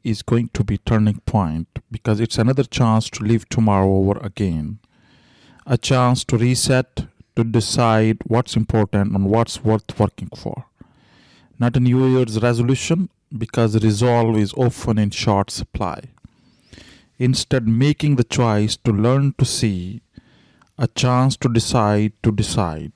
is going to be turning point because it's another chance to live tomorrow over again. A chance to reset, to decide what's important and what's worth working for. Not a New Year's resolution because resolve is often in short supply. Instead, making the choice to learn to see, a chance to decide to decide.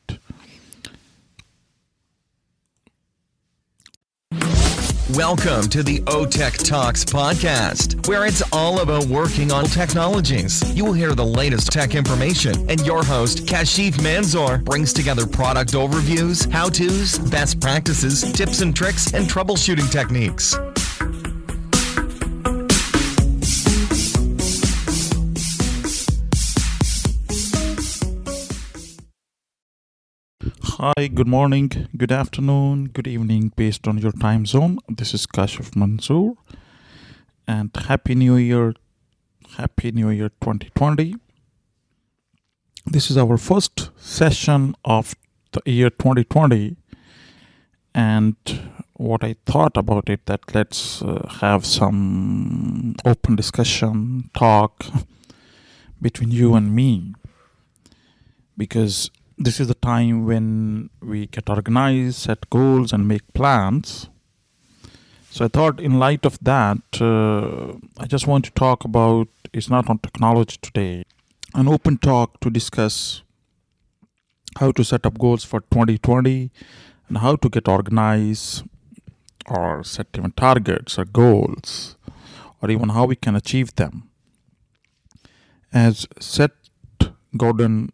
Welcome to the OTech Talks podcast, where it's all about working on technologies. You will hear the latest tech information, and your host, Kashif Manzoor, brings together product overviews, how-tos, best practices, tips and tricks, and troubleshooting techniques. Hi, good morning, good afternoon, good evening, based on your time zone. This is Kashif Mansoor, and Happy New Year 2020. This is our first session of the year 2020, and what I thought about it, that let's have some open discussion, talk between you and me, because this is the time when we get organized, set goals, and make plans. So I thought, in light of that, I just want to talk about, it's not on technology today, an open talk to discuss how to set up goals for 2020 and how to get organized or set even targets or goals, or even how we can achieve them. As Seth Godin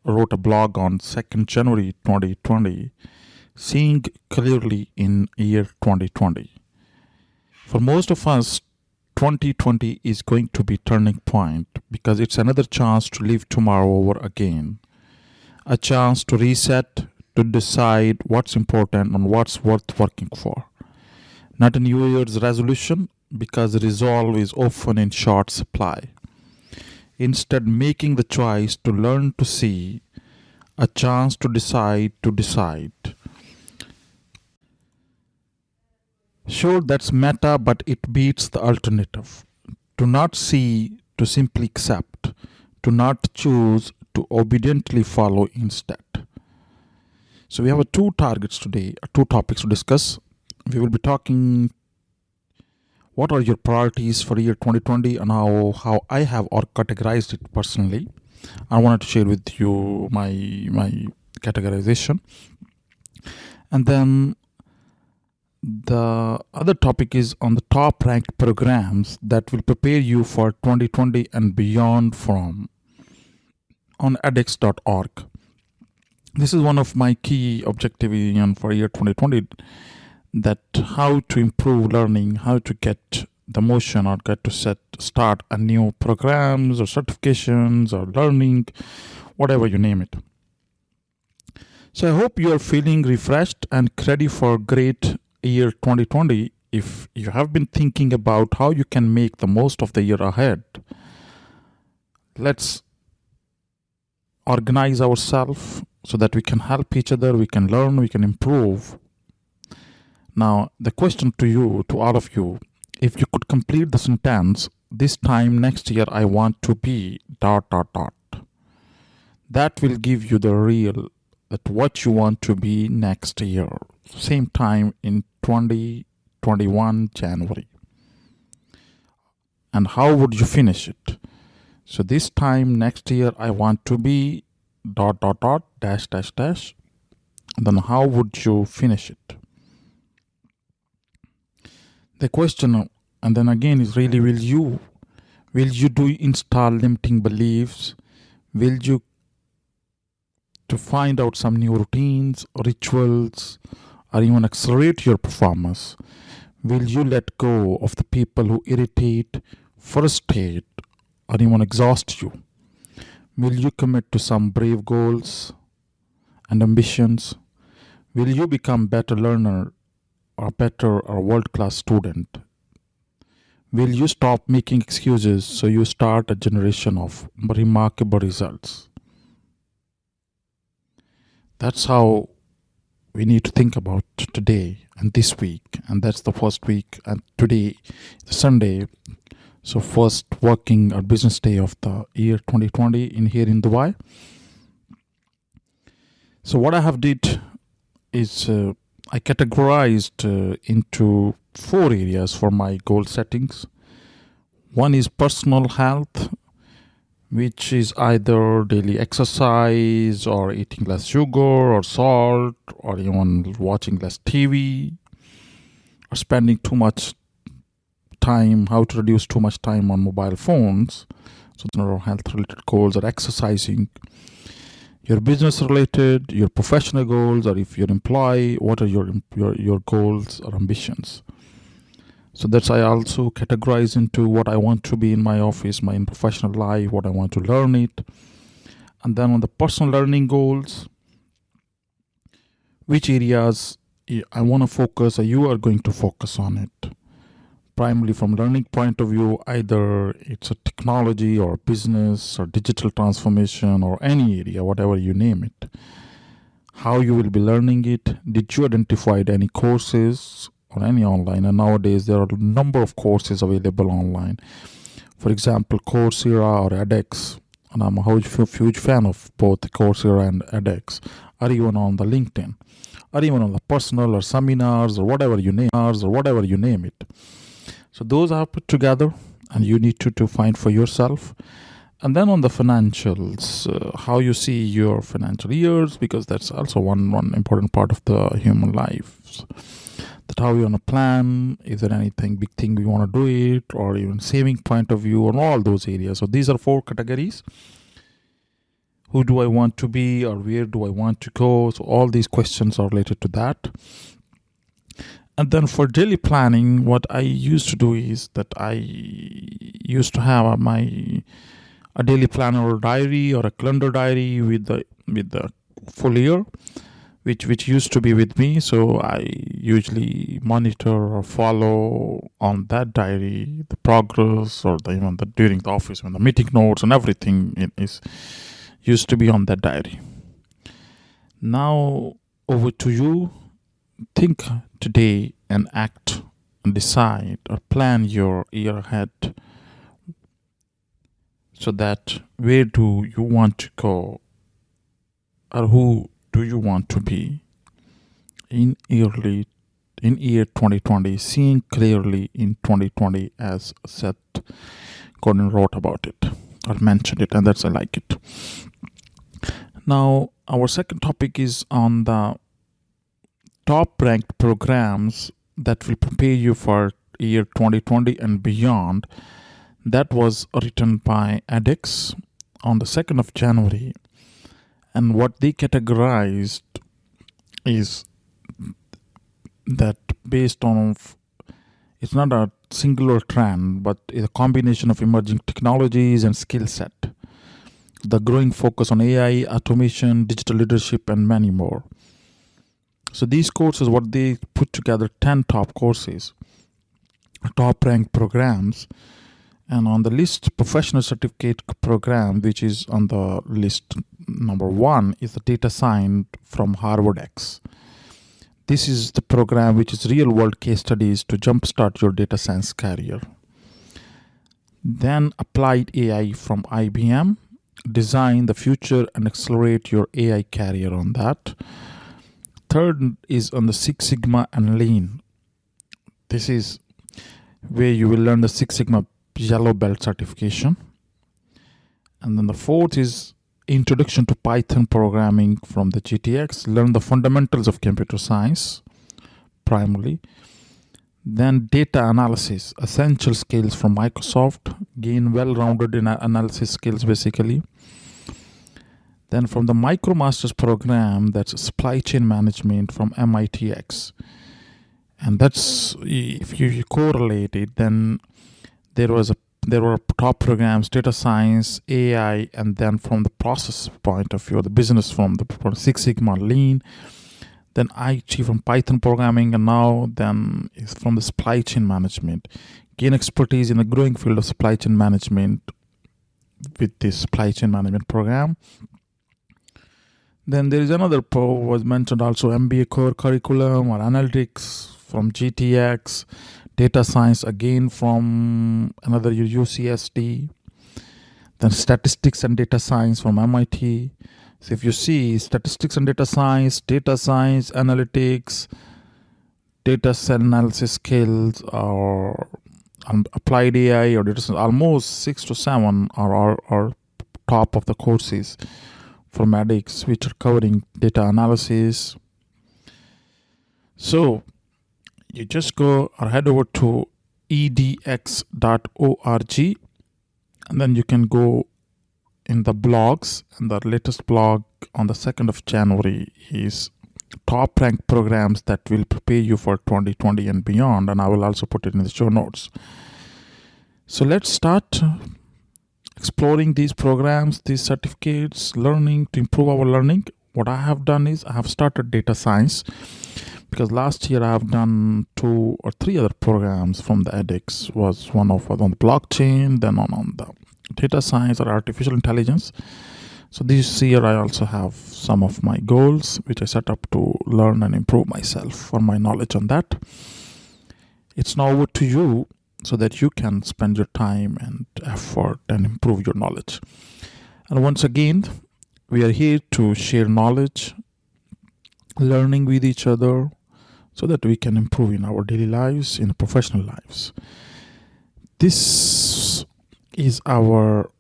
wrote a blog on 2nd January 2020, Seeing Clearly in Year 2020. For most of us, 2020 is going to be turning point because it's another chance to live tomorrow over again. A chance to reset, to decide what's important and what's worth working for. Not a New Year's resolution because resolve is often in short supply. Instead, making the choice to learn to see, a chance to decide to decide. Sure, that's meta, but it beats the alternative. To not see, to simply accept. To not choose, to obediently follow instead. So we have two targets today, two topics to discuss. We will be talking what are your priorities for year 2020 and how I have categorized it personally. I wanted to share with you my categorization. And then the other topic is on the top ranked programs that will prepare you for 2020 and beyond from on edX.org. This is one of my key objectives for year 2020, that how to improve learning, how to get the motion or get to start a new programs or certifications or learning, whatever you name it. So I hope you are feeling refreshed and ready for great year 2020. If you have been thinking about how you can make the most of the year ahead, let's organize ourselves so that we can help each other, we can learn, we can improve. Now, the question to you, to all of you, if you could complete the sentence, this time next year I want to be ... That will give you the real, that what you want to be next year, same time in 2021 January. And how would you finish it? So this time next year I want to be ... Then how would you finish it? The question, and then again, is really, will you install limiting beliefs? Will you to find out some new routines, rituals, or even accelerate your performance? Will you let go of the people who irritate, frustrate, or even exhaust you? Will you commit to some brave goals and ambitions? Will you become better learner or better or world-class student? Will you stop making excuses so you start a generation of remarkable results? That's how we need to think about today and this week, and that's the first week, and today is Sunday, so first working or business day of the year 2020 in here in Dubai. So what I have did is I categorized into 4 areas for my goal settings. One is personal health, which is either daily exercise or eating less sugar or salt or even watching less TV or spending too much time, how to reduce too much time on mobile phones. So there are health related goals, or exercising. Your business related, your professional goals, or if you're an employee, what are your goals or ambitions? So that's I also categorize into what I want to be in my office, my professional life, what I want to learn it. And then on the personal learning goals, which areas I want to focus or you are going to focus on it. Primarily from learning point of view, either it's a technology or business or digital transformation or any area, whatever you name it. How you will be learning it. Did you identify any courses or any online? And nowadays there are a number of courses available online. For example, Coursera or edX. And I'm a huge fan of both Coursera and edX. Or even on the LinkedIn. Or even on the personal or seminars or whatever you name it. So those are put together and you need to find for yourself. And then on the financials, how you see your financial years, because that's also one important part of the human life. That how you want to plan, is there anything big thing we want to do it, or even saving point of view, on all those areas. So these are 4 categories. Who do I want to be, or where do I want to go? So all these questions are related to that. And then for daily planning, what I used to do is that I used to have a daily planner or diary or a calendar diary with the full year, which used to be with me. So I usually monitor or follow on that diary the progress, or even during the office when the meeting notes and everything is used to be on that diary. Now over to you. Think today and act and decide or plan your year ahead, so that where do you want to go, or who do you want to be in year 2020, seeing clearly in 2020, as Seth Godin wrote about it or mentioned it, and that's I like it. Now our second topic is on the top ranked programs that will prepare you for year 2020 and beyond. That was written by edX on the 2nd of January. And what they categorized is that based on, it's not a singular trend, but it's a combination of emerging technologies and skill set. The growing focus on AI, automation, digital leadership, and many more. So these courses, what they put together, 10 top courses, top ranked programs. And on the list, professional certificate program, which is on the list number 1, is the data science from Harvard X. This is the program which is real world case studies to jumpstart your data science career. Then applied AI from IBM, design the future and accelerate your AI career on that. Third is on the Six Sigma and Lean. This is where you will learn the Six Sigma Yellow Belt certification. And then the 4th is Introduction to Python Programming from the GTX. Learn the fundamentals of computer science, primarily. Then Data Analysis, Essential Skills from Microsoft. Gain well-rounded analysis skills, basically. Then from the MicroMasters program, that's Supply Chain Management from MITx. And that's, if you correlate it, then there were top programs, data science, AI, and then from the process point of view, the business from Six Sigma, Lean, then IT from Python programming, and now then is from the supply chain management. Gain expertise in the growing field of supply chain management with this supply chain management program. Then there is another was mentioned also, MBA core curriculum or analytics from GTX, data science again from another UCSD, then statistics and data science from MIT. So if you see statistics and data science, analytics, data set analysis skills, or applied AI or data science, almost 6 to 7 are top of the courses for medics which are covering data analysis. So you just go or head over to edx.org, and then you can go in the blogs, and the latest blog on the 2nd of January is top ranked programs that will prepare you for 2020 and beyond, and I will also put it in the show notes. So let's start exploring these programs, these certificates, learning to improve our learning. What I have done is I have started data science, because last year I have done 2 or 3 other programs from the edX. Was one of on the blockchain, then on the data science or artificial intelligence. So this year I also have some of my goals which I set up to learn and improve myself for my knowledge on that. It's now over to you so that you can spend your time and effort and improve your knowledge. And once again, we are here to share knowledge, learning with each other, so that we can improve in our daily lives, in professional lives. This is our,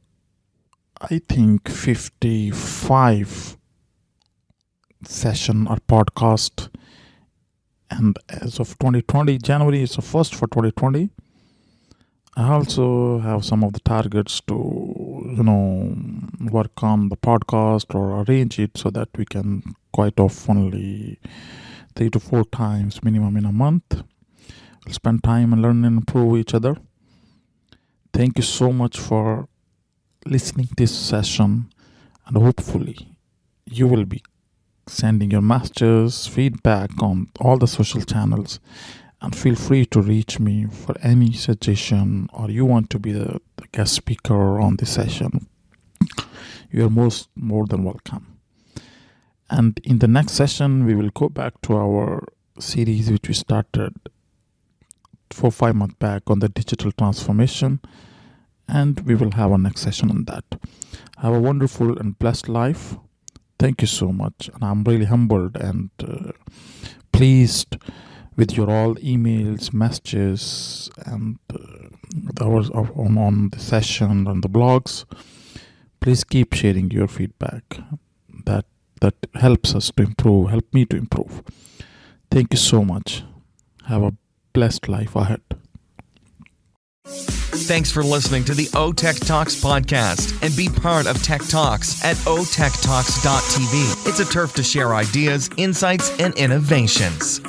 I think, 55 session or podcast. And as of 2020, January is the first for 2020. I also have some of the targets to, work on the podcast or arrange it so that we can quite oftenly 3 to 4 times minimum in a month. We'll spend time and learn and improve each other. Thank you so much for listening to this session, and hopefully you will be sending your messages, feedback on all the social channels, and feel free to reach me for any suggestion, or you want to be the guest speaker on this session. You are more than welcome. And in the next session, we will go back to our series which we started 4-5 months back on the digital transformation, and we will have our next session on that. Have a wonderful and blessed life. Thank you so much, and I'm really humbled and pleased with your all emails, messages, and ours on the session and the blogs. Please keep sharing your feedback. That helps us to improve, help me to improve. Thank you so much. Have a blessed life ahead. Thanks for listening to the OTech Talks podcast, and be part of Tech Talks at otechtalks.tv. It's a turf to share ideas, insights, and innovations.